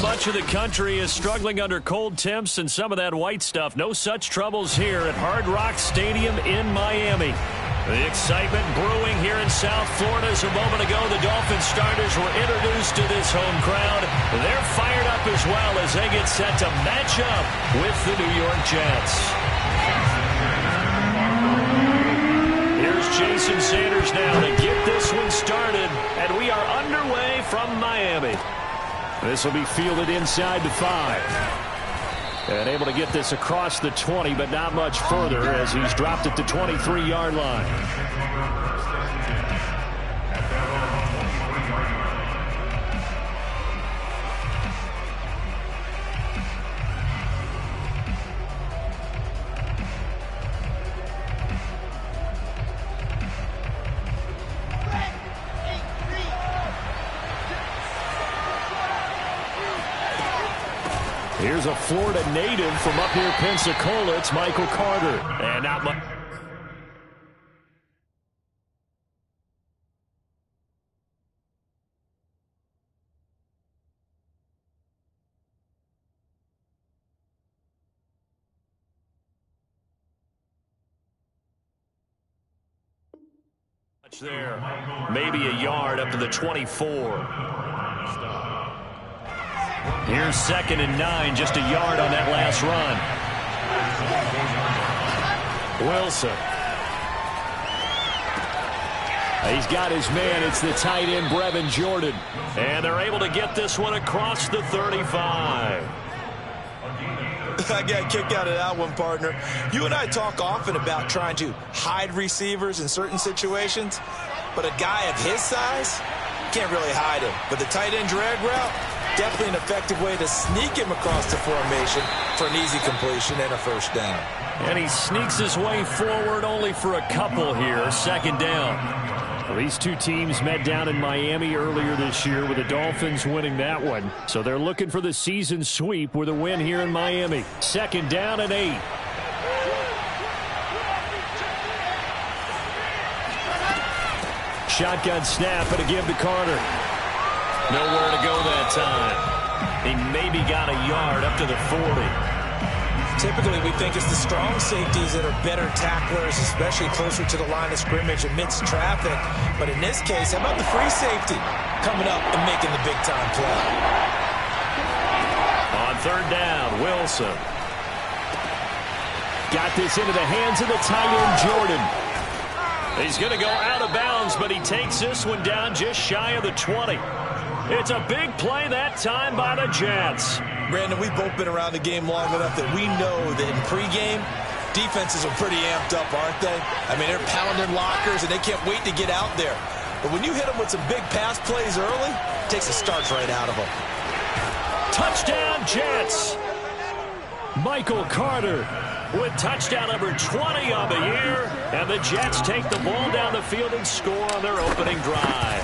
Much of the country is struggling under cold temps and some of that white stuff. No such troubles here at Hard Rock Stadium in Miami. The excitement brewing here in South Florida. As a moment ago, the Dolphins starters were introduced to this home crowd. They're fired up as well as they get set to match up with the New York Jets. Here's Jason Sanders now to get this one started, and we are underway from Miami. This will be fielded inside the 5. And able to get this across the 20, but not much further as he's dropped it to 23-yard line. Here's a Florida native from up near Pensacola. It's Michael Carter. And not much. There. Maybe a yard up to the 24. Here's 2nd and 9, just a yard on that last run. Wilson. He's got his man. It's the tight end, Brevin Jordan. And they're able to get this one across the 35. I got a kick out of that one, partner. You and I talk often about trying to hide receivers in certain situations, but a guy of his size can't really hide him. But the tight end drag route, definitely an effective way to sneak him across the formation for an easy completion and a first down. And he sneaks his way forward only for a couple here. 2nd down. Well, these two teams met down in Miami earlier this year with the Dolphins winning that one. So they're looking for the season sweep with a win here in Miami. 2nd down and 8. Shotgun snap and a give to Carter. Nowhere to go that time. He maybe got a yard up to the 40. Typically, we think it's the strong safeties that are better tacklers, especially closer to the line of scrimmage amidst traffic. But in this case, how about the free safety coming up and making the big-time play? On 3rd down, Wilson. Got this into the hands of the tight end, Jordan. He's going to go out of bounds, but he takes this one down just shy of the 20. It's a big play that time by the Jets. Brandon, we've both been around the game long enough that we know that in pregame, defenses are pretty amped up, aren't they? I mean, they're pounding lockers, and they can't wait to get out there. But when you hit them with some big pass plays early, it takes the starch right out of them. Touchdown, Jets! Michael Carter with touchdown number 20 on the year. And the Jets take the ball down the field and score on their opening drive.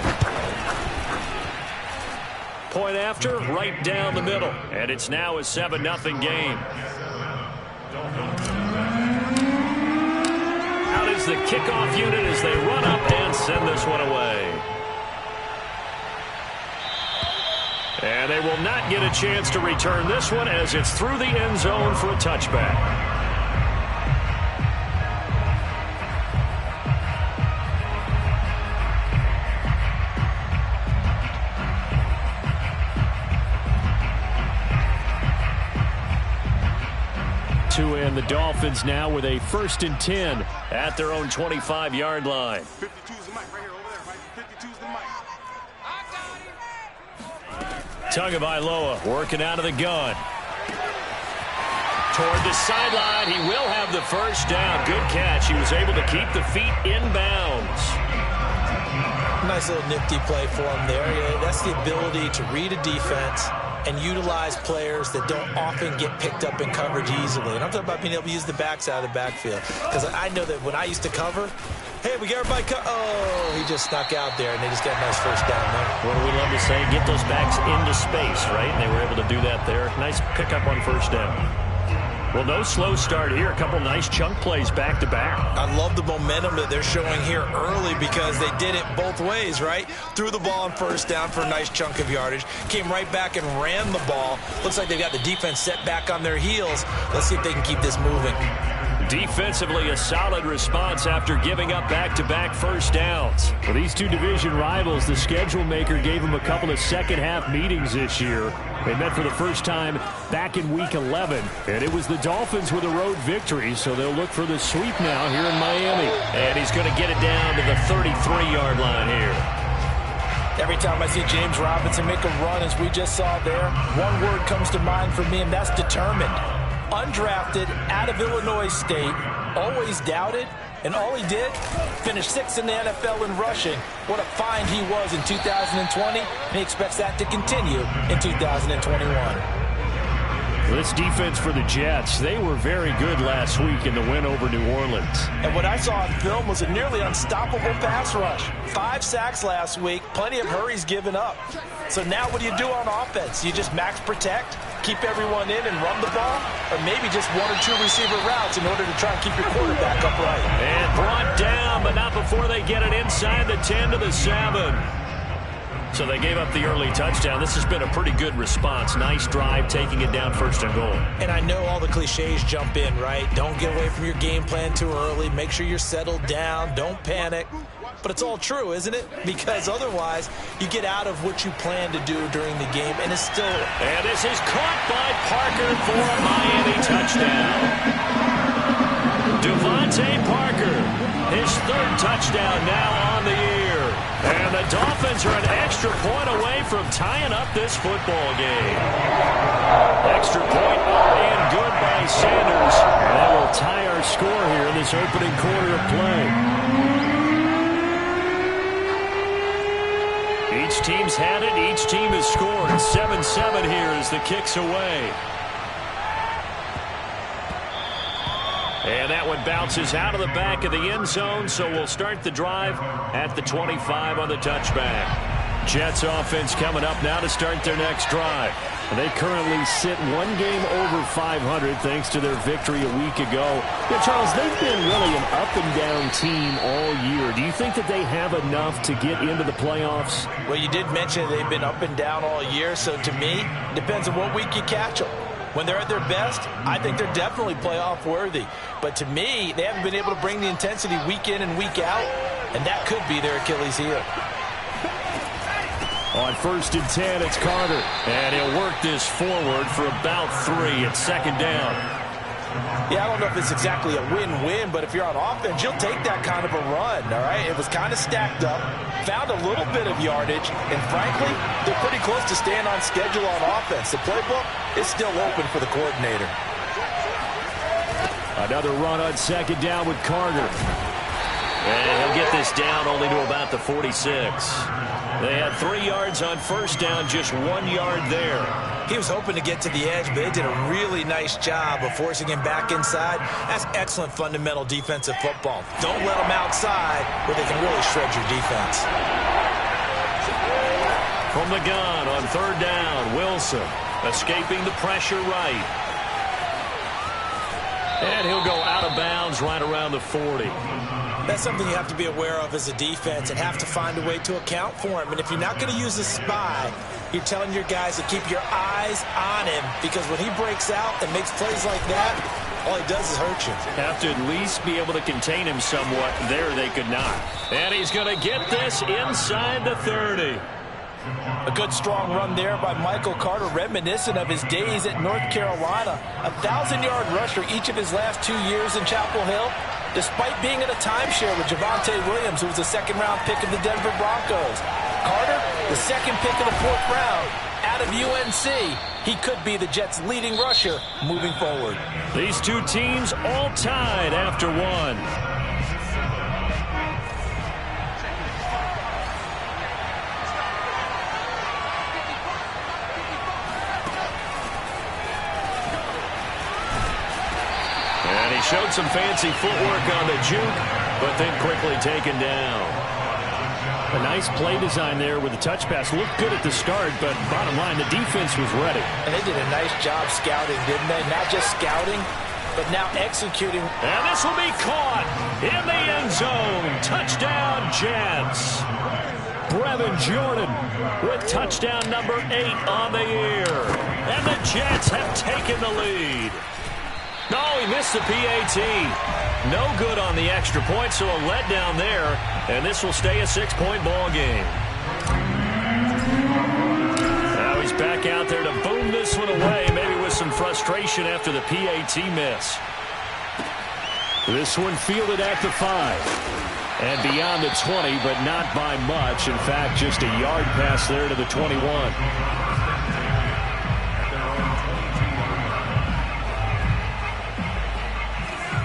Point after, right down the middle. And it's now a 7-0 game. Out is the kickoff unit as they run up and send this one away. And they will not get a chance to return this one as it's through the end zone for a touchback. And the Dolphins now with a 1st and 10 at their own 25-yard line. 52's the mic right here over there, Mike. 52's the mic. Tagovailoa working out of the gun. Toward the sideline, he will have the first down. Good catch. He was able to keep the feet in bounds. Nice little nifty play for him there. Yeah, that's the ability to read a defense and utilize players that don't often get picked up in coverage easily. And I'm talking about being able to use the backs out of the backfield. Because I know that when I used to cover, hey, we got everybody oh, he just snuck out there, and they just got a nice first down there. What do we love to say? Get those backs into space, right? And they were able to do that there. Nice pickup on first down. Well, no slow start here. A couple nice chunk plays back-to-back. I love the momentum that they're showing here early because they did it both ways, right? Threw the ball on first down for a nice chunk of yardage. Came right back and ran the ball. Looks like they've got the defense set back on their heels. Let's see if they can keep this moving. Defensively, a solid response after giving up back-to-back first downs. For these two division rivals, the schedule maker gave them a couple of second-half meetings this year. They met for the first time back in Week 11, and it was the Dolphins with a road victory, so they'll look for the sweep now here in Miami. And he's going to get it down to the 33-yard line here. Every time I see James Robinson make a run, as we just saw there, one word comes to mind for me, and that's determined. Undrafted, out of Illinois State, always doubted, and all he did, finished 6th in the NFL in rushing. What a find he was in 2020, and he expects that to continue in 2021. This defense for the Jets, they were very good last week in the win over New Orleans. And what I saw on film was a nearly unstoppable pass rush. 5 sacks last week, plenty of hurries given up. So now what do you do on offense? You just max protect, keep everyone in and run the ball, or maybe just 1 or 2 receiver routes in order to try and keep your quarterback upright. And brought down, but not before they get it inside the 10 to the 7. So they gave up the early touchdown. This has been a pretty good response. Nice drive, taking it down 1st and goal. And I know all the cliches jump in, right? Don't get away from your game plan too early. Make sure you're settled down. Don't panic. But it's all true, isn't it? Because otherwise, you get out of what you plan to do during the game, and it's still... And this is caught by Parker for a Miami touchdown. Devontae Parker, his 3rd touchdown now on the year. And the Dolphins are an extra point away from tying up this football game. Extra point up and good by Sanders. And that will tie our score here in this opening quarter of play. Each team's had it. Each team has scored. 7-7 here as the kick's away. And that one bounces out of the back of the end zone, so we'll start the drive at the 25 on the touchback. Jets offense coming up now to start their next drive. They currently sit 1 game over 500 thanks to their victory a week ago. Yeah, Charles, they've been really an up-and-down team all year. Do you think that they have enough to get into the playoffs? Well, you did mention they've been up and down all year, so to me, it depends on what week you catch them. When they're at their best, I think they're definitely playoff worthy. But to me, they haven't been able to bring the intensity week in and week out, and that could be their Achilles heel. On 1st and 10, it's Carter. And he'll work this forward for about 3 at 2nd down. Yeah, I don't know if it's exactly a win-win, but if you're on offense, you'll take that kind of a run, all right? It was kind of stacked up, found a little bit of yardage, and frankly, they're pretty close to staying on schedule on offense. The playbook is still open for the coordinator. Another run on 2nd down with Carter. And he'll get this down only to about the 46. They had 3 yards on 1st down, just 1 yard there. He was hoping to get to the edge, but they did a really nice job of forcing him back inside. That's excellent fundamental defensive football. Don't let them outside where they can really shred your defense. From the gun on 3rd down, Wilson escaping the pressure right. And he'll go out of bounds right around the 40. That's something you have to be aware of as a defense and have to find a way to account for him. And if you're not going to use a spy, you're telling your guys to keep your eyes on him, because when he breaks out and makes plays like that, all he does is hurt you. Have to at least be able to contain him somewhat. There they could not. And he's going to get this inside the 30. A good strong run there by Michael Carter, reminiscent of his days at North Carolina. 1,000-yard rusher each of his last 2 years in Chapel Hill, despite being in a timeshare with Javonte Williams, who was a 2nd-round pick of the Denver Broncos. Carter, the 2nd pick of the 4th round, out of UNC. He could be the Jets' leading rusher moving forward. These two teams all tied after 1. And he showed some fancy footwork on the juke, but then quickly taken down. A nice play design there with the touch pass. Looked good at the start, but bottom line, the defense was ready. And they did a nice job scouting, didn't they? Not just scouting, but now executing. And this will be caught in the end zone. Touchdown, Jets. Brevin Jordan with touchdown number 8 on the year. And the Jets have taken the lead. No, he missed the PAT. No good on the extra point, so a letdown there. And this will stay a 6-point ball game. Now he's back out there to boom this one away, maybe with some frustration after the PAT miss. This one fielded at the 5. And beyond the 20, but not by much. In fact, just a yard pass there to the 21.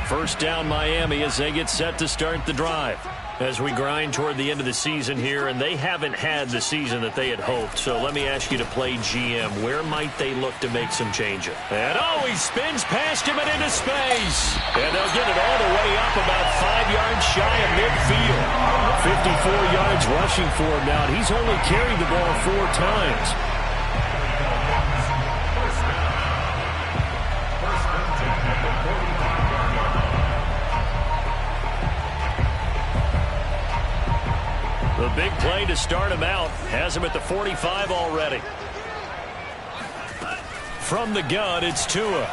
First down Miami as they get set to start the drive. As we grind toward the end of the season here, and they haven't had the season that they had hoped. So let me ask you to play GM. Where might they look to make some changes? And he spins past him and into space. And they'll get it all the way up about 5 yards shy of midfield. 54 yards rushing for him now. He's only carried the ball 4 times. The big play to start him out has him at the 45 already. From the gun, it's Tua.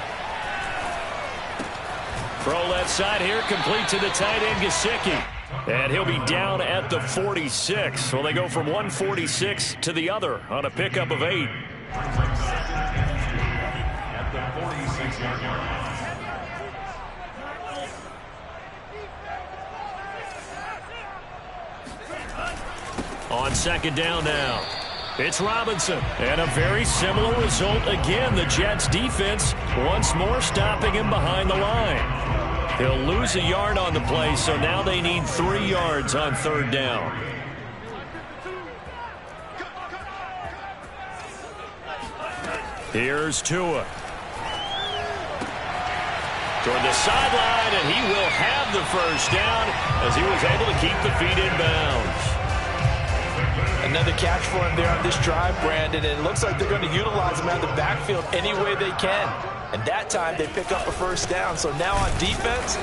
Throw left side here, complete to the tight end, Gesicki. And he'll be down at the 46. So they go from 146 to the other on a pickup of 8. At the 46-yard line. On second down now, it's Robinson. And a very similar result again. The Jets defense once more stopping him behind the line. He'll lose a yard on the play, so now they need 3 yards on third down. Here's Tua. Toward the sideline, and he will have the first down as he was able to keep the feet in bounds. Another catch for him there on this drive, Brandon, and it looks like they're going to utilize him out of the backfield any way they can. And that time they pick up a first down. So now on defense,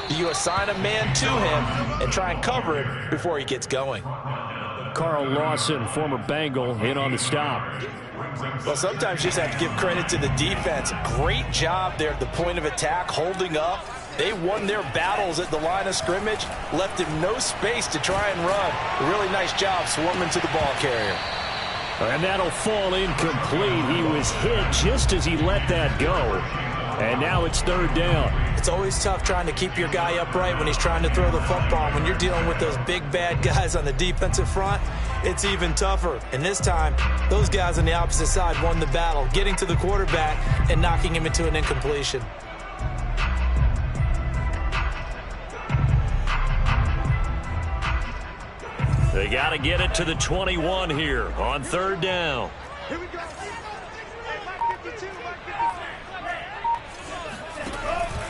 you assign a man to him and try and cover him before he gets going. Carl Lawson, former Bengal, in on the stop. Well, sometimes you just have to give credit to the defense. Great job there at the point of attack, holding up. They won their battles at the line of scrimmage, left him no space to try and run. A really nice job swarming to the ball carrier. And that'll fall incomplete. He was hit just as he let that go. And now it's third down. It's always tough trying to keep your guy upright when he's trying to throw the football. When you're dealing with those big, bad guys on the defensive front, it's even tougher. And this time, those guys on the opposite side won the battle, getting to the quarterback and knocking him into an incompletion. They got to get it to the 21 here on third down. Here we go.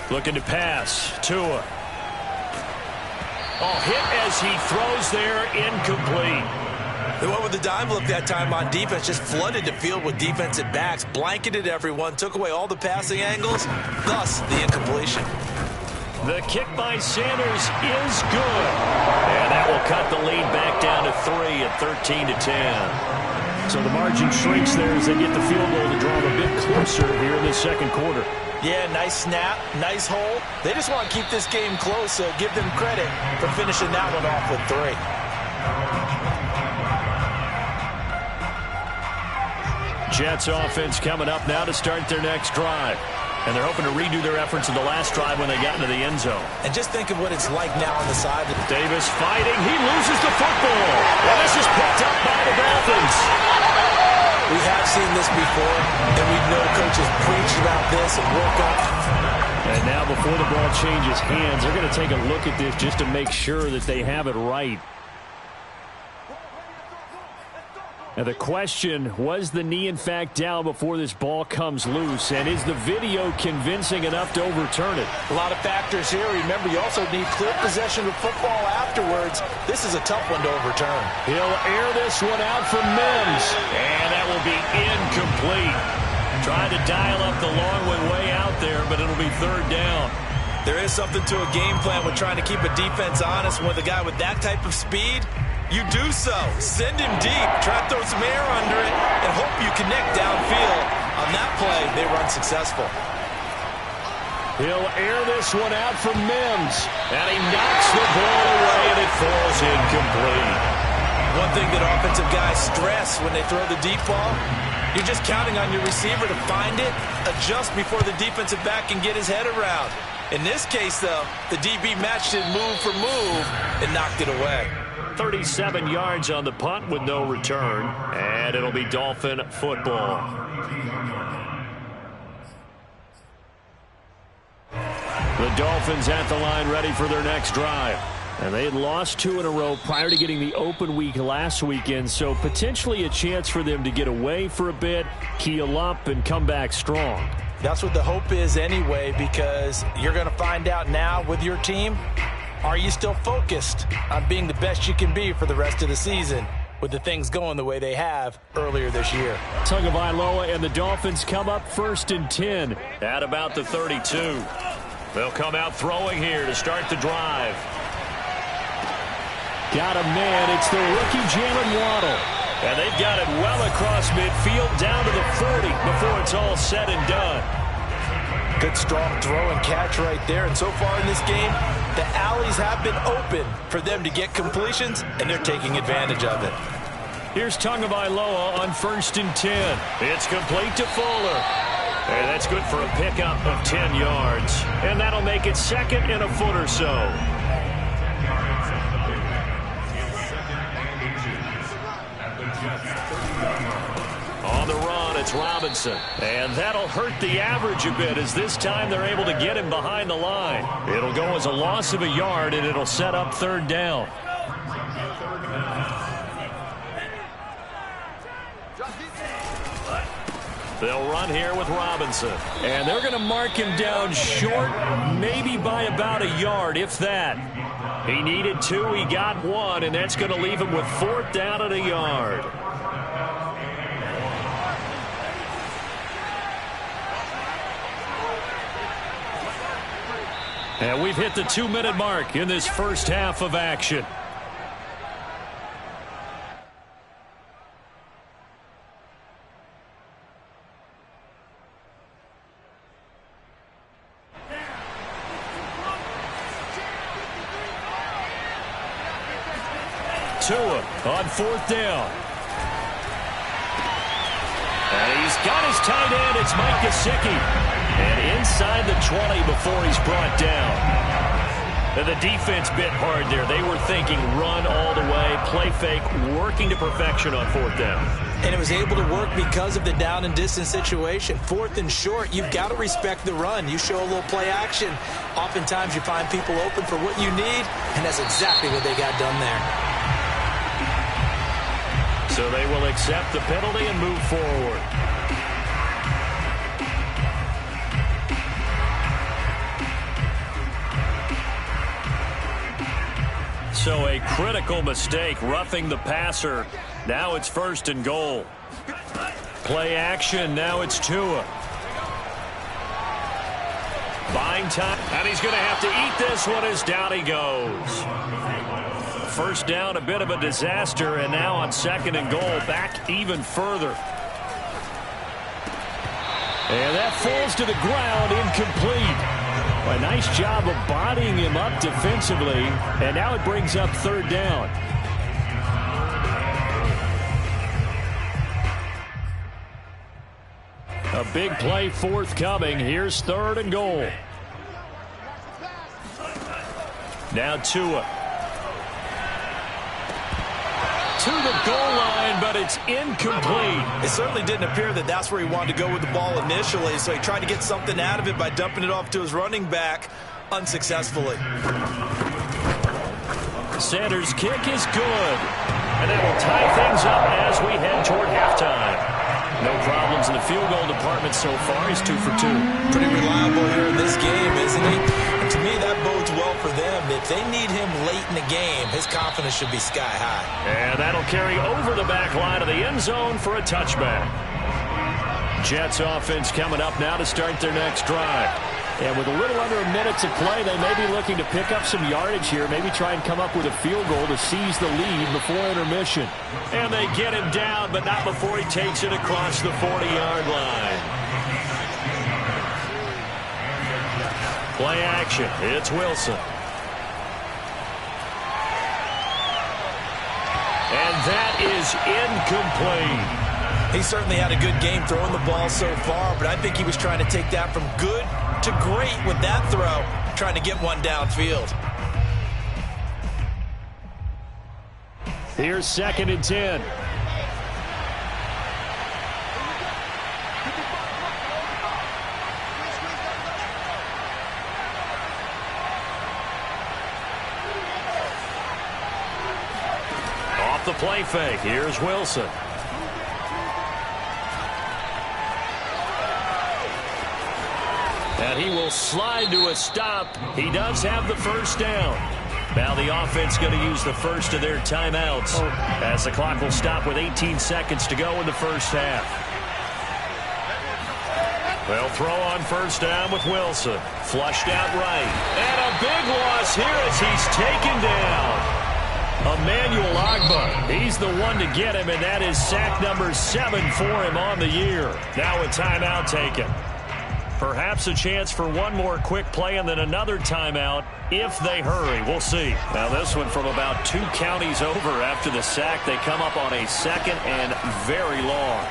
Looking to pass. Tua. Hit as he throws there, incomplete. They went with the dime look that time on defense, just flooded the field with defensive backs, blanketed everyone, took away all the passing angles, thus the incompletion. The kick by Sanders is good. And that will cut the lead back down to 3 at 13-10. So the margin shrinks there as they get the field goal to draw them a bit closer here in the second quarter. Yeah, nice snap, nice hold. They just want to keep this game close, so give them credit for finishing that one off with 3. Jets offense coming up now to start their next drive. And they're hoping to redo their efforts in the last drive when they got into the end zone. And just think of what it's like now on the side. Davis fighting. He loses the football. And this is picked up by the Dolphins. We have seen this before, and we know coaches preach about this and work on it. And now before the ball changes hands, they're going to take a look at this just to make sure that they have it right. And the question, was the knee in fact down before this ball comes loose? And is the video convincing enough to overturn it? A lot of factors here. Remember, you also need clear possession of football afterwards. This is a tough one to overturn. He'll air this one out for Mims. And that will be incomplete. Trying to dial up the long one way out there, but it'll be third down. There is something to a game plan with trying to keep a defense honest. With a guy with that type of speed, you do so. Send him deep. Try to throw some air under it and hope you connect downfield. On that play, they run successful. He'll air this one out for Mims. And he knocks the ball away, and it falls incomplete. One thing that offensive guys stress when they throw the deep ball, you're just counting on your receiver to find it, adjust before the defensive back can get his head around. In this case, though, the DB matched it move for move and knocked it away. 37 yards on the punt with no return, and it'll be Dolphin football. The Dolphins at the line ready for their next drive. And they had lost 2 in a row prior to getting the open week last weekend, so potentially a chance for them to get away for a bit, keel up, and come back strong. That's what the hope is anyway, because you're going to find out now with your team, are you still focused on being the best you can be for the rest of the season with the things going the way they have earlier this year? Tagovailoa and the Dolphins come up 1st and 10. At about the 32. They'll come out throwing here to start the drive. Got a man. It's the rookie Jalen Waddle. And they've got it well across midfield down to the 40 before it's all said and done. Good strong throw and catch right there. And so far in this game, the alleys have been open for them to get completions, and they're taking advantage of it. Here's Tagovailoa on 1st and 10. It's complete to Fuller. And that's good for a pickup of 10 yards. And that'll make it 2nd and a foot or so. On the run, it's Robinson. And that'll hurt the average a bit, as this time they're able to get him behind the line. It'll go as a loss of a yard, and it'll set up 3rd down. They'll run here with Robinson. And they're going to mark him down short, maybe by about a yard, if that. He needed 2, he got 1, and that's going to leave him with 4th down and a yard. And we've hit the 2-minute mark in this first half of action. Tua on 4th down. And he's got his tight end. It's Mike Gesicki. And inside the 20 before he's brought down. And the defense bit hard there. They were thinking run all the way, play fake, working to perfection on 4th down. And it was able to work because of the down and distance situation. 4th and short, you've got to respect the run. You show a little play action. Oftentimes you find people open for what you need, and that's exactly what they got done there. So they will accept the penalty and move forward. So a critical mistake, roughing the passer. Now it's 1st and goal. Play action, now it's Tua. Buying time, and he's going to have to eat this one as down he goes. 1st down, a bit of a disaster, and now on 2nd and goal, back even further. And that falls to the ground, incomplete. A nice job of bodying him up defensively, and now it brings up 3rd down. A big play forthcoming. Here's 3rd and goal. Now Tua. To the goal line, but it's incomplete. It certainly didn't appear that that's where he wanted to go with the ball initially, so he tried to get something out of it by dumping it off to his running back unsuccessfully. Sanders' kick is good. And that will tie things up as we head toward in the field goal department so far. He's 2 for 2. Pretty reliable here in this game, isn't he? And to me, that bodes well for them. If they need him late in the game, his confidence should be sky high. And that'll carry over the back line of the end zone for a touchback. Jets offense coming up now to start their next drive. And with a little under a minute to play, they may be looking to pick up some yardage here, maybe try and come up with a field goal to seize the lead before intermission. And they get him down, but not before he takes it across the 40-yard line. Play action. It's Wilson. And that is incomplete. He certainly had a good game throwing the ball so far, but I think he was trying to take that from good to great with that throw, trying to get one downfield. Here's 2nd and 10. Off the play fake, here's Wilson. And he will slide to a stop. He does have the first down. Now the offense going to use the first of their timeouts as the clock will stop with 18 seconds to go in the first half. They'll throw on first down with Wilson. Flushed out right. And a big loss here as he's taken down. Emmanuel Agba, he's the one to get him, and that is sack number 7 for him on the year. Now a timeout taken. Perhaps a chance for one more quick play and then another timeout if they hurry. We'll see. Now this one from about 2 counties over after the sack. They come up on a 2nd and very long.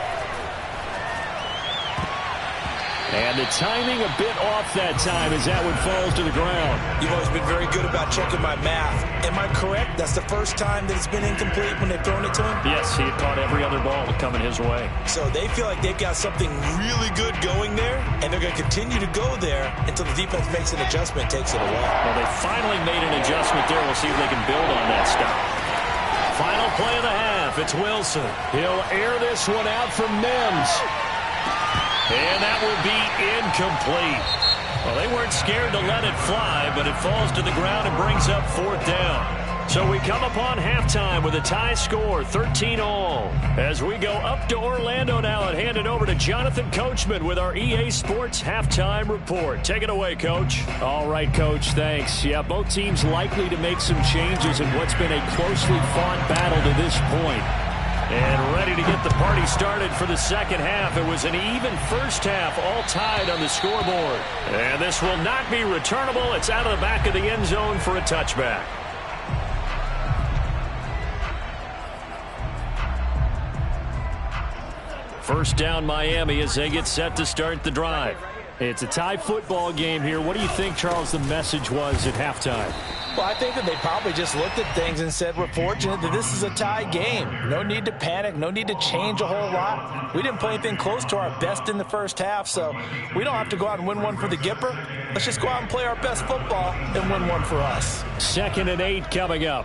And the timing a bit off that time as that one falls to the ground. You've always been very good about checking my math. Am I correct? That's the first time that it's been incomplete when they've thrown it to him? Yes, he had caught every other ball coming his way. So they feel like they've got something really good going there, and they're going to continue to go there until the defense makes an adjustment and takes it away. Well, they finally made an adjustment there. We'll see if they can build on that stop. Final play of the half. It's Wilson. He'll air this one out for Mims. And that will be incomplete. Well, they weren't scared to let it fly, but it falls to the ground and brings up 4th down. So we come upon halftime with a tie score, 13-all. As we go up to Orlando now and hand it over to Jonathan Coachman with our EA Sports Halftime Report. Take it away, Coach. All right, Coach, thanks. Yeah, both teams likely to make some changes in what's been a closely fought battle to this point. And ready to get the party started for the second half. It was an even first half, all tied on the scoreboard. And this will not be returnable. It's out of the back of the end zone for a touchback. First down Miami as they get set to start the drive. It's a tie football game here. What do you think, Charles, the message was at halftime? Well, I think that they probably just looked at things and said, we're fortunate that this is a tie game. No need to panic. No need to change a whole lot. We didn't play anything close to our best in the first half, so we don't have to go out and win one for the Gipper. Let's just go out and play our best football and win one for us. 2nd and 8 coming up.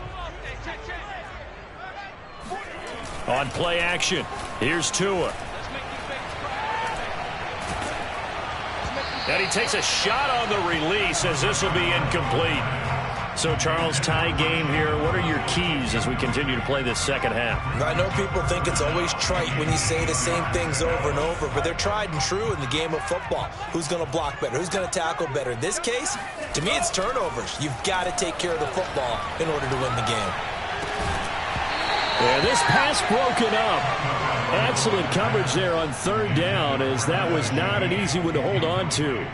On play action, here's Tua. And he takes a shot on the release as this will be incomplete. So, Charles, tie game here. What are your keys as we continue to play this second half? I know people think it's always trite when you say the same things over and over, but they're tried and true in the game of football. Who's going to block better? Who's going to tackle better? In this case, to me, it's turnovers. You've got to take care of the football in order to win the game. And this pass broken up. Excellent coverage there on 3rd down, as that was not an easy one to hold on to.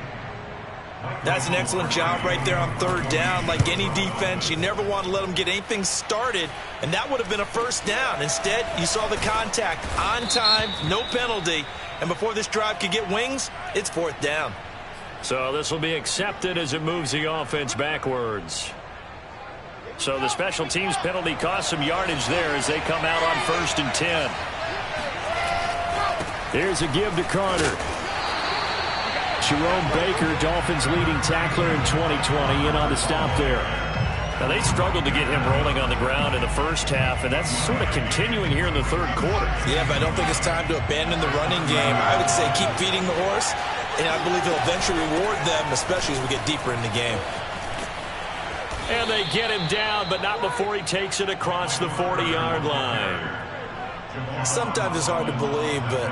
That's an excellent job right there on 3rd down. Like any defense, you never want to let them get anything started, and that would have been a first down. Instead, you saw the contact on time, no penalty, and before this drive could get wings, it's 4th down. So this will be accepted as it moves the offense backwards. So the special teams penalty cost some yardage there as they come out on 1st and 10. Here's a give to Carter. Jerome Baker, Dolphins leading tackler in 2020, in on the stop there. Now, they struggled to get him rolling on the ground in the first half, and that's sort of continuing here in the third quarter. Yeah, but I don't think it's time to abandon the running game. I would say keep feeding the horse, and I believe he'll eventually reward them, especially as we get deeper in the game. And they get him down, but not before he takes it across the 40-yard line. Sometimes it's hard to believe, but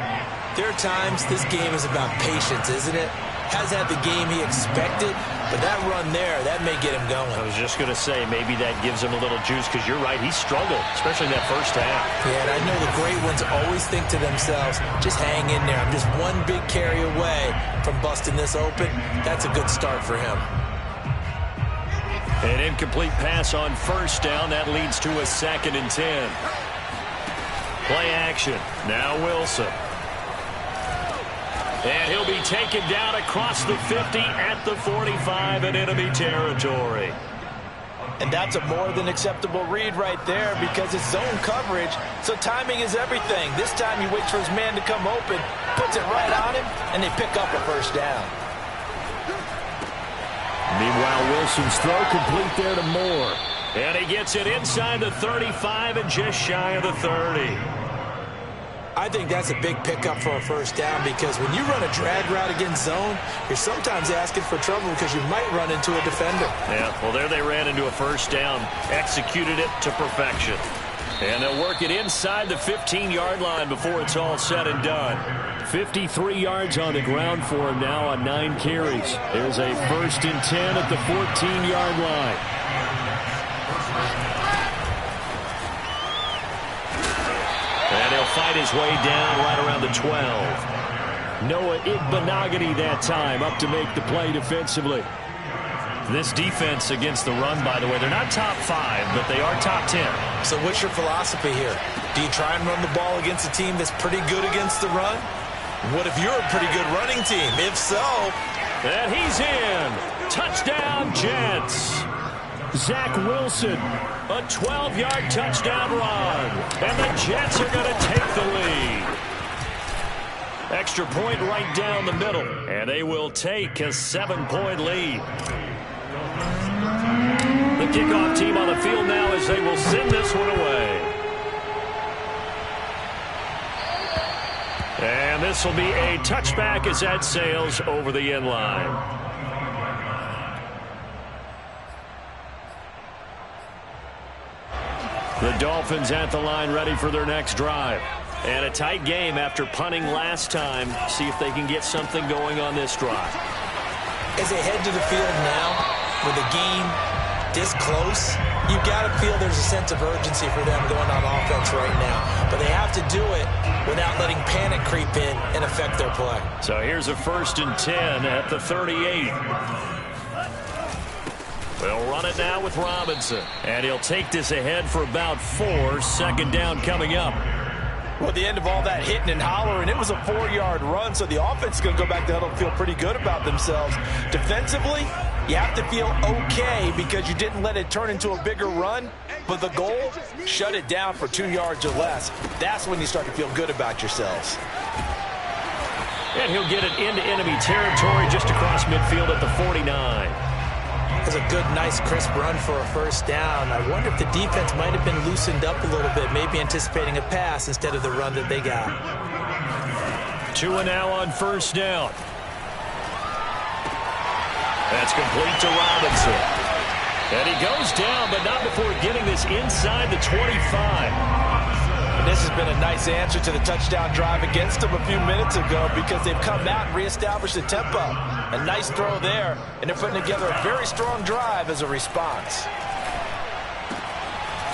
there are times this game is about patience, isn't it? Has had the game he expected, but that run there, that may get him going. I was just going to say, maybe that gives him a little juice, because you're right, he struggled, especially in that first half. Yeah, and I know the great ones always think to themselves, just hang in there. I'm just one big carry away from busting this open. That's a good start for him. An incomplete pass on first down. That leads to a 2nd and 10. Play action. Now Wilson. And he'll be taken down across the 50 at the 45 in enemy territory. And that's a more than acceptable read right there because it's zone coverage, so timing is everything. This time he waits for his man to come open, puts it right on him, and they pick up a first down. Meanwhile, Wilson's throw complete there to Moore. And he gets it inside the 35 and just shy of the 30. I think that's a big pickup for a first down because when you run a drag route against zone, you're sometimes asking for trouble because you might run into a defender. Yeah, well, there they ran into a first down, executed it to perfection. And they'll work it inside the 15-yard line before it's all said and done. 53 yards on the ground for him now on 9 carries. There's a 1st and 10 at the 14-yard line. And he'll fight his way down right around the 12. Noah Igbenogany that time up to make the play defensively. This defense against the run, by the way, they're not top 5, but they are top 10. So what's your philosophy here? Do you try and run the ball against a team that's pretty good against the run? What if you're a pretty good running team? If so... And he's in. Touchdown, Jets. Zach Wilson. A 12-yard touchdown run. And the Jets are going to take the lead. Extra point right down the middle. And they will take a 7-point lead. The kickoff team on the field now as they will send this one away. And this will be a touchback as that sails over the end line. The Dolphins at the line ready for their next drive. And a tight game after punting last time. See if they can get something going on this drive. As they head to the field now, with the game this close, you got to feel there's a sense of urgency for them going on offense right now. But they have to do it without letting panic creep in and affect their play. So here's a 1st and 10 at the 38. They'll run it now with Robinson. And he'll take this ahead for about 4. 2nd down coming up. Well, at the end of all that hitting and hollering, it was a 4-yard run, so the offense is going to go back to huddle and feel pretty good about themselves. Defensively, you have to feel okay because you didn't let it turn into a bigger run, but the goal, shut it down for 2 yards or less. That's when you start to feel good about yourselves. And he'll get it into enemy territory just across midfield at the 49. That's a good, nice, crisp run for a first down. I wonder if the defense might have been loosened up a little bit, maybe anticipating a pass instead of the run that they got. 2 and now on 1st down. That's complete to Robinson. And he goes down, but not before getting this inside the 25. And this has been a nice answer to the touchdown drive against them a few minutes ago because they've come out and reestablished the tempo. A nice throw there, and they're putting together a very strong drive as a response.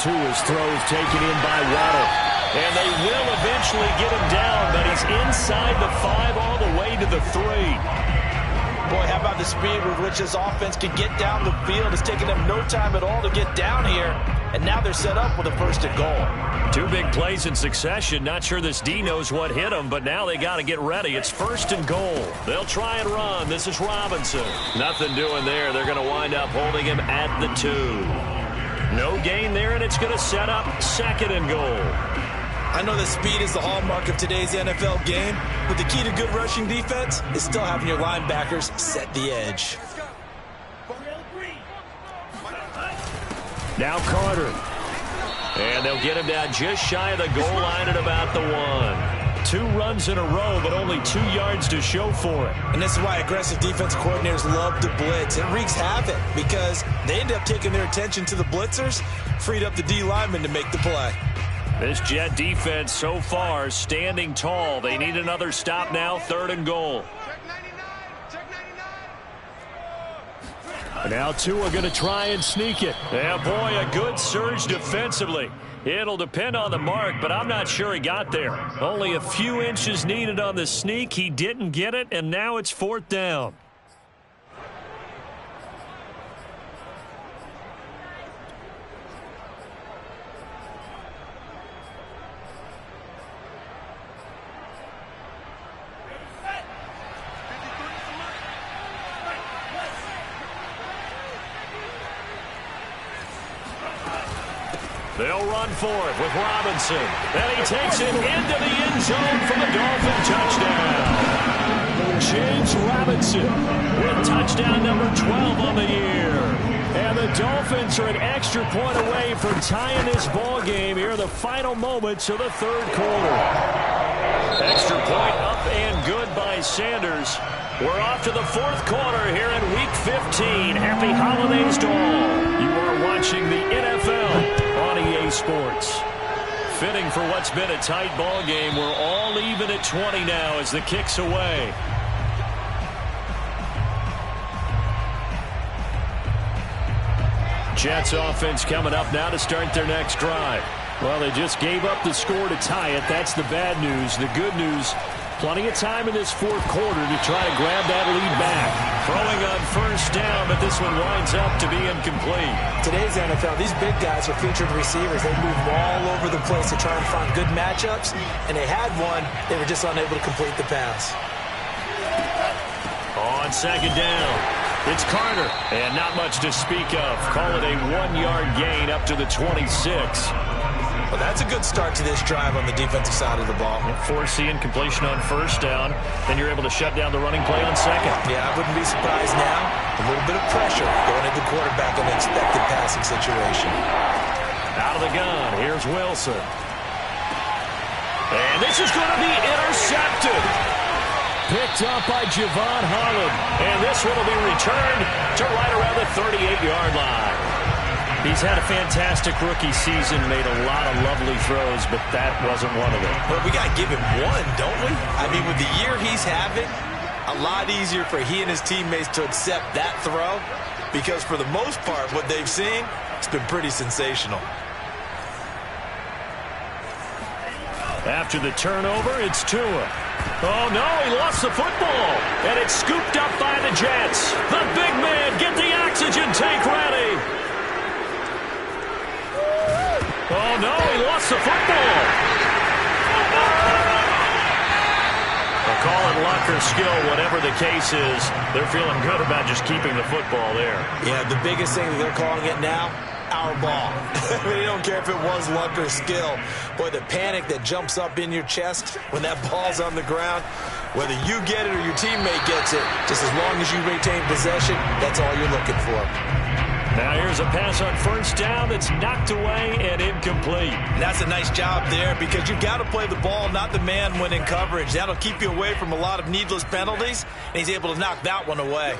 Tua's throws taken in by Waddle. And they will eventually get him down, but he's inside the 5 all the way to the 3. Boy, how about the speed with which this offense can get down the field? It's taken them no time at all to get down here, and now they're set up with a 1st and goal. 2 big plays in succession. Not sure this D knows what hit him, but now they got to get ready. It's 1st and goal. They'll try and run. This is Robinson. Nothing doing there. They're going to wind up holding him at the 2. No gain there, and it's going to set up 2nd and goal. I know that speed is the hallmark of today's NFL game, but the key to good rushing defense is still having your linebackers set the edge. Now Carter. And they'll get him down just shy of the goal line at about the 1. 2 runs in a row, but only 2 yards to show for it. And this is why aggressive defensive coordinators love to blitz. It wreaks havoc because they end up taking their attention to the blitzers, freed up the D lineman to make the play. This Jet defense so far standing tall. They need another stop now, 3rd and goal. Now Tua going to try and sneak it. Yeah, boy, a good surge defensively. It'll depend on the mark, but I'm not sure he got there. Only a few inches needed on the sneak. He didn't get it, and now it's 4th down. They'll run for it with Robinson. And he takes it into the end zone for the Dolphin touchdown. James Robinson with touchdown number 12 on the year. And the Dolphins are an extra point away from tying this ball game here in the final moments of the 3rd quarter. Extra point up and good by Sanders. We're off to the 4th quarter here in Week 15. Happy holidays to all. You are watching the NFL on EA Sports. Fitting for what's been a tight ball game. We're all even at 20 now as the kick's away. Jets offense coming up now to start their next drive. Well, they just gave up the score to tie it. That's the bad news. The good news, plenty of time in this 4th quarter to try to grab that lead back. Throwing on 1st down, but this one winds up to be incomplete. Today's NFL, these big guys are featured receivers. They move all over the place to try and find good matchups, and they had one. They were just unable to complete the pass. On 2nd down, it's Carter, and not much to speak of. Call it a 1-yard gain up to the 26. Well, that's a good start to this drive on the defensive side of the ball. Forcing completion on 1st down. Then you're able to shut down the running play on 2nd. Yeah, I wouldn't be surprised now. A little bit of pressure going into the quarterback in an expected passing situation. Out of the gun, here's Wilson. And this is going to be intercepted. Picked up by Javon Holland. And this one will be returned to right around the 38-yard line. He's had a fantastic rookie season, made a lot of lovely throws, but that wasn't one of them. Well, we got to give him one, don't we? I mean, with the year he's having, a lot easier for he and his teammates to accept that throw because for the most part, what they've seen, it's been pretty sensational. After the turnover, it's Tua. Oh, no, he lost the football, and it's scooped up by the Jets. The big man, get the oxygen tank ready. Oh, no, he lost the football. They'll call it luck or skill, whatever the case is. They're feeling good about just keeping the football there. Yeah, the biggest thing that they're calling it now, our ball. They don't care if it was luck or skill. Boy, the panic that jumps up in your chest when that ball's on the ground, whether you get it or your teammate gets it, just as long as you retain possession, that's all you're looking for. Now here's a pass on 1st down that's knocked away and incomplete. And that's a nice job there because you've got to play the ball, not the man when in coverage. That'll keep you away from a lot of needless penalties, and he's able to knock that one away.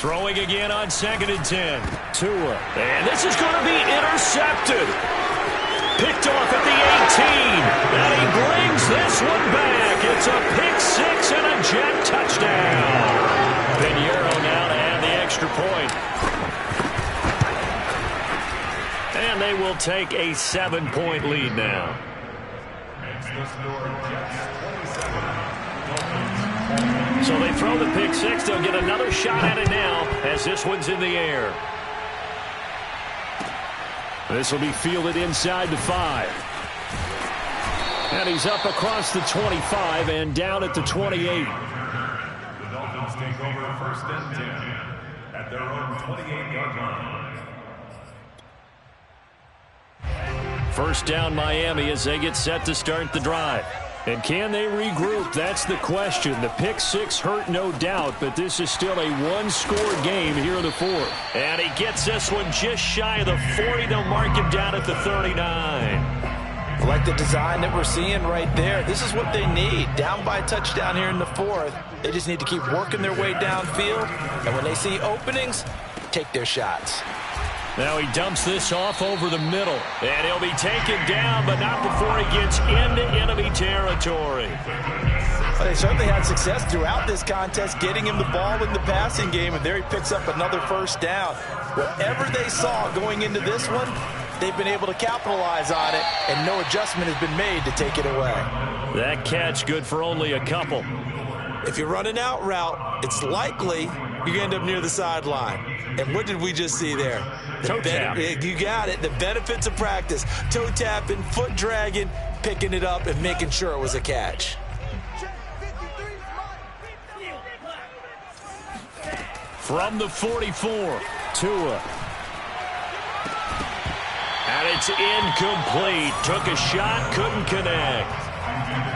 Throwing again on 2nd and 10. Tua. And this is going to be intercepted. Picked off at the 18. And he brings this one back. It's a pick 6 and a Jet touchdown. Pinheiro now to add the extra point. And they will take a 7-point lead now. So they throw the pick 6. They'll get another shot at it now as this one's in the air. This will be fielded inside the 5. And he's up across the 25 and down at the 28. The Dolphins take over 1st and 10 at their own 28-yard line. 1st down Miami as they get set to start the drive. And can they regroup? That's the question. The pick six hurt, no doubt, but this is still a one-score game here in the fourth. And he gets this one just shy of the 40. They'll mark him down at the 39. I like the design that we're seeing right there. This is what they need. Down by a touchdown here in the fourth. They just need to keep working their way downfield. And when they see openings, take their shots. Now he dumps this off over the middle. And he'll be taken down, but not before he gets into enemy territory. Well, they certainly had success throughout this contest, getting him the ball in the passing game, and there he picks up another first down. Whatever they saw going into this one, they've been able to capitalize on it, and no adjustment has been made to take it away. That catch good for only a couple. If you're running out route, it's likely you're going to end up near the sideline. And what did we just see there? Toe tap. You got it. The benefits of practice. Toe tapping, foot dragging, picking it up, and making sure it was a catch. From the 44, Tua. And it's incomplete. Took a shot, couldn't connect.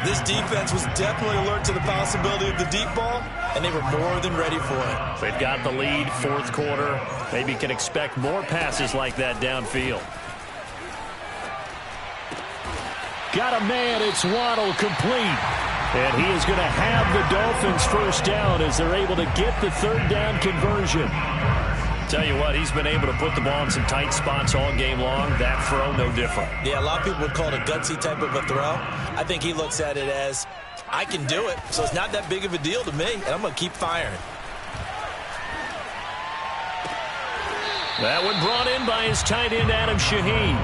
This defense was definitely alert to the possibility of the deep ball, and they were more than ready for it. They've got the lead, fourth quarter. Maybe can expect more passes like that downfield. Got a man, it's Waddle, complete. And he is going to have the Dolphins first down as they're able to get the third down conversion. Tell you what, he's been able to put the ball in some tight spots all game long. That throw, no different. Yeah, a lot of people would call it a gutsy type of a throw. I think he looks at it as, I can do it, so it's not that big of a deal to me, and I'm going to keep firing. That one brought in by his tight end, Adam Shaheen.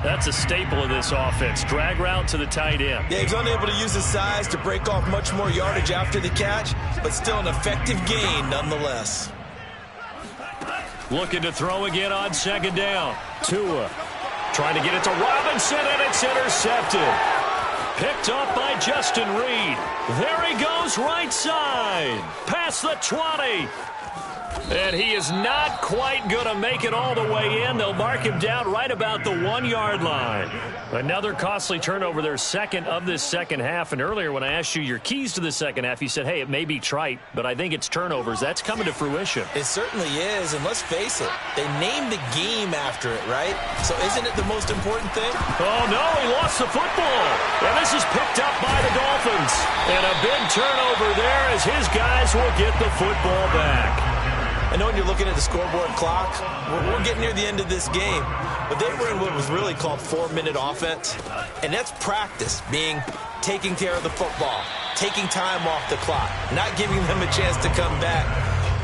That's a staple of this offense. Drag route to the tight end. Yeah, he's unable to use his size to break off much more yardage after the catch, but still an effective gain nonetheless. Looking to throw again on second down. Tua trying to get it to Robinson, and it's intercepted. Picked up by Justin Reed. There he goes, right side. Past the 20. And he is not quite going to make it all the way in. They'll mark him down right about the 1 yard line. Another costly turnover, their second of this second half. And earlier when I asked you your keys to the second half, you said, hey, it may be trite, but I think it's turnovers. That's coming to fruition. It certainly is, and let's face it, they named the game after it, right? So isn't it the most important thing? Oh, no, he lost the football. And this is picked up by the Dolphins. And a big turnover there as his guys will get the football back. I know when you're looking at the scoreboard clock, we're getting near the end of this game, but they were in what was really called 4-minute offense, and that's practice, being taking care of the football, taking time off the clock, not giving them a chance to come back.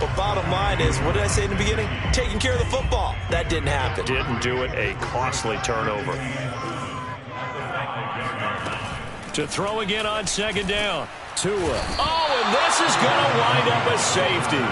But bottom line is, what did I say in the beginning? Taking care of the football. That didn't happen. Didn't do it, a costly turnover. To throw again on second down. Tua. Oh, and this is going to wind up a safety.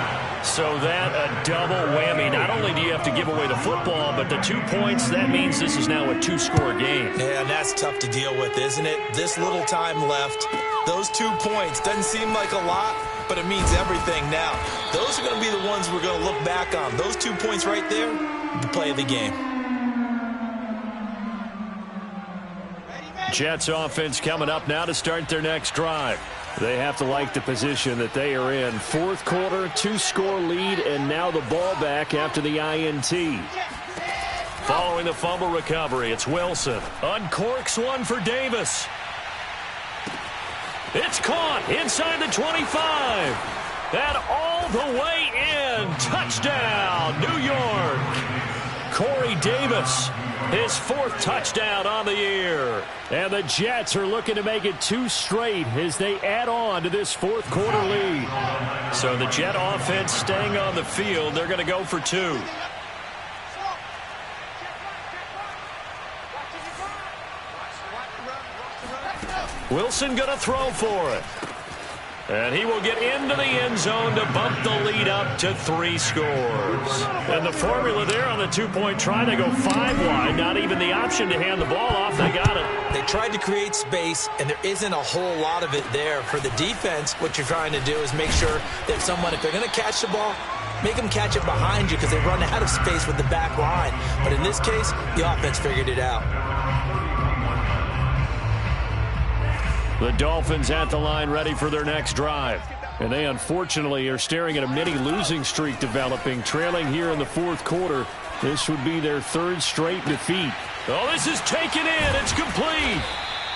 So that a double whammy. Not only do you have to give away the football, but the 2 points, that means this is now a 2-score game. Yeah, and that's tough to deal with, isn't it? This little time left. Those 2 points doesn't seem like a lot, but it means everything now. Those are going to be the ones we're going to look back on. Those 2 points right there, the play of the game. Jets offense coming up now to start their next drive. They have to like the position that they are in. Fourth quarter, 2-score lead, and now the ball back after the INT. Following the fumble recovery, it's Wilson. Uncorks one for Davis. It's caught inside the 25. And all the way in. Touchdown, New York. Corey Davis, his 4th touchdown on the year. And the Jets are looking to make it 2 straight as they add on to this fourth quarter lead. So the Jet offense staying on the field. They're going to go for 2. Wilson going to throw for it. And he will get into the end zone to bump the lead up to 3 scores. And the formula there on the 2-point try, they go 5 wide. Not even the option to hand the ball off. They got it. They tried to create space, and there isn't a whole lot of it there. For the defense, what you're trying to do is make sure that someone, if they're going to catch the ball, make them catch it behind you because they run out of space with the back line. But in this case, the offense figured it out. The Dolphins at the line ready for their next drive. And they unfortunately are staring at a mini losing streak developing, trailing here in the fourth quarter. This would be their third straight defeat. Oh, this is taken in. It's complete.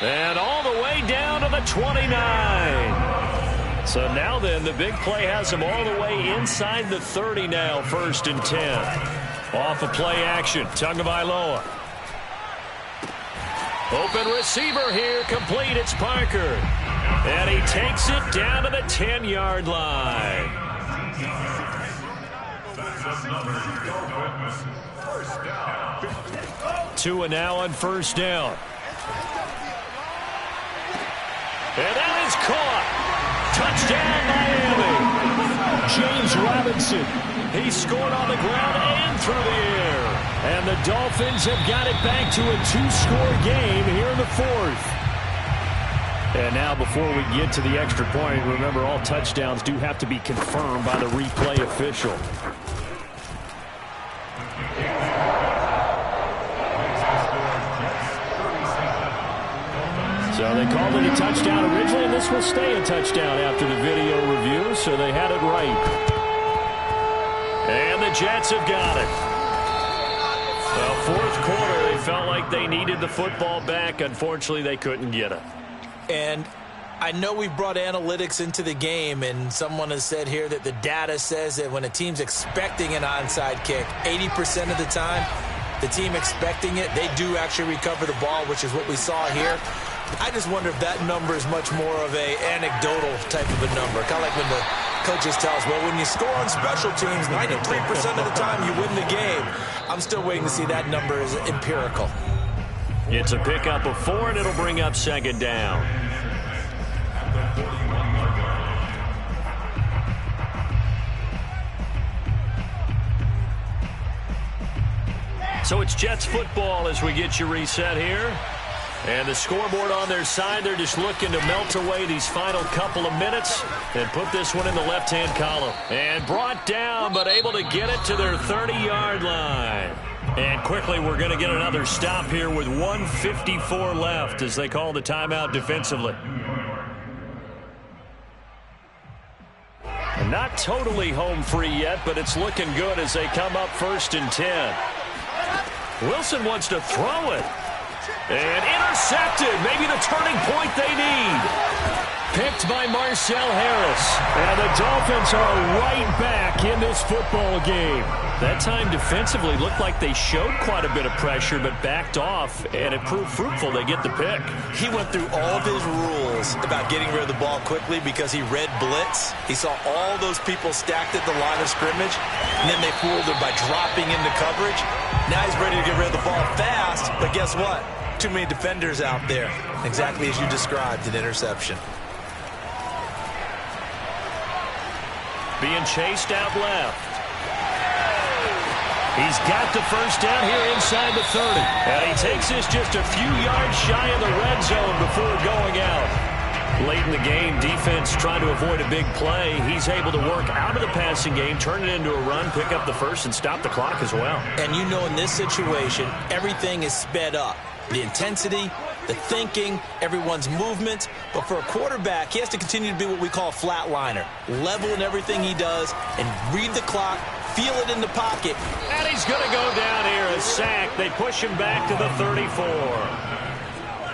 And all the way down to the 29. So now then, the big play has them all the way inside the 30 now, 1st and 10. Off of play action, Tagovailoa. Open receiver here, complete, it's Parker. And he takes it down to the 10-yard line. Tua now on 1st down. And that is caught. Touchdown, Miami. James Robinson. He scored on the ground and through the air. And the Dolphins have got it back to a 2-score game here in the 4th. And now before we get to the extra point, remember all touchdowns do have to be confirmed by the replay official. So they called it a touchdown originally, and this will stay a touchdown after the video review, so they had it right. And the Jets have got it. Well, fourth quarter, they felt like they needed the football back. Unfortunately, they couldn't get it. And I know we brought analytics into the game, and someone has said here that the data says that when a team's expecting an onside kick, 80% of the time, the team expecting it, they do actually recover the ball, which is what we saw here. I just wonder if that number is much more of a anecdotal type of a number. Kind of like when the coaches tell us, well, when you score on special teams, 93% of the time you win the game. I'm still waiting to see that number is empirical. It's a pickup of 4, and it'll bring up 2nd down. So it's Jets football as we get you reset here. And the scoreboard on their side, they're just looking to melt away these final couple of minutes and put this one in the left-hand column. And brought down, but able to get it to their 30-yard line. And quickly, we're going to get another stop here with 1:54 left as they call the timeout defensively. And not totally home free yet, but it's looking good as they come up 1st and 10. Wilson wants to throw it. And intercepted. Maybe the turning point they need. Picked by Marcel Harris. And the Dolphins are right back in this football game. That time defensively looked like they showed quite a bit of pressure but backed off, and it proved fruitful. They get the pick. He went through all of his rules about getting rid of the ball quickly because he read blitz. He saw all those people stacked at the line of scrimmage, and then they fooled him by dropping into coverage. Now he's ready to get rid of the ball fast, but guess what? Too many defenders out there. Exactly as you described, an interception. Being chased out left. He's got the 1st down here inside the 30. And he takes this just a few yards shy of the red zone before going out. Late in the game, defense trying to avoid a big play. He's able to work out of the passing game, turn it into a run, pick up the 1st, and stop the clock as well. And you know in this situation, everything is sped up. The intensity, the thinking, everyone's movement. But for a quarterback, he has to continue to be what we call a flatliner. Level in everything he does and read the clock, feel it in the pocket. And he's going to go down here, a sack. They push him back to the 34.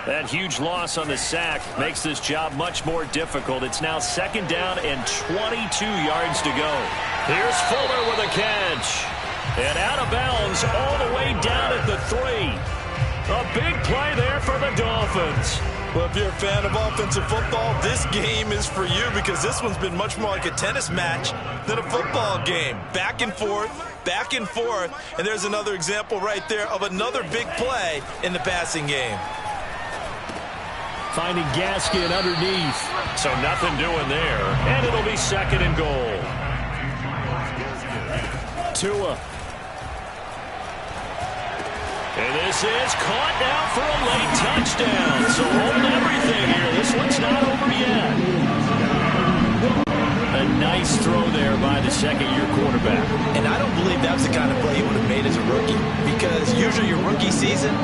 That huge loss on the sack makes this job much more difficult. It's now 2nd down and 22 yards to go. Here's Fuller with a catch. And out of bounds all the way down at the 3. A big play there for the Dolphins. Well, if you're a fan of offensive football, this game is for you because this one's been much more like a tennis match than a football game. Back and forth, and there's another example right there of another big play in the passing game. Finding Gaskin underneath. So nothing doing there, and it'll be 2nd and goal. Tua. And this is caught now for a late touchdown. So hold everything here. This one's not over yet. A nice throw there by the second-year quarterback. And I don't believe that was the kind of play you would have made as a rookie, because usually your rookie season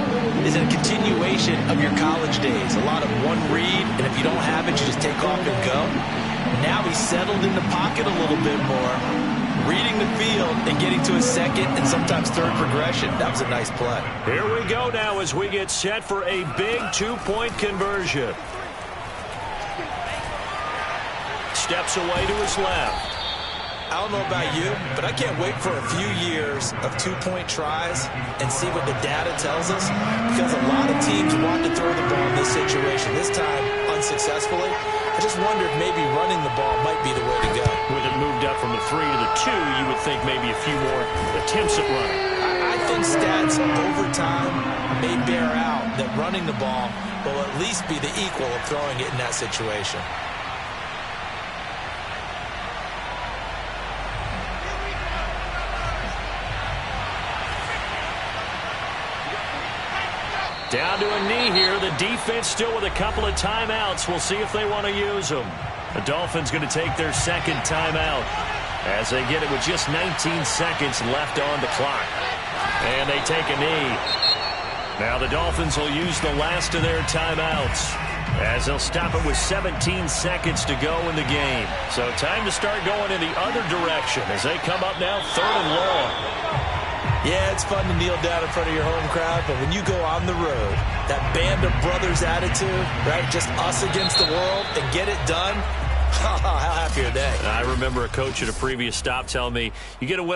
is a continuation of your college days. A lot of one read, and if you don't have it, you just take off and go. Now he's settled in the pocket a little bit more, reading the field and getting to his second and sometimes third progression. That was a nice play. Here we go now as we get set for a big two-point conversion. Steps away to his left. I don't know about you, but I can't wait for a few years of two-point tries and see what the data tells us, because a lot of teams want to throw the ball in this situation, this time unsuccessfully. I just wonder if maybe running the ball might be the way to go. With it moved up from the 3 to the 2, you would think maybe a few more attempts at running. I think stats over time may bear out that running the ball will at least be the equal of throwing it in that situation. Down to a knee here. The defense still with a couple of timeouts. We'll see if they want to use them. The Dolphins going to take their second timeout as they get it with just 19 seconds left on the clock. And they take a knee. Now the Dolphins will use the last of their timeouts as they'll stop it with 17 seconds to go in the game. So time to start going in the other direction as they come up now 3rd and long. Yeah, it's fun to kneel down in front of your home crowd, but when you go on the road, that band of brothers attitude, right, just us against the world, and get it done, how happy are they? I remember a coach at a previous stop telling me, you get a win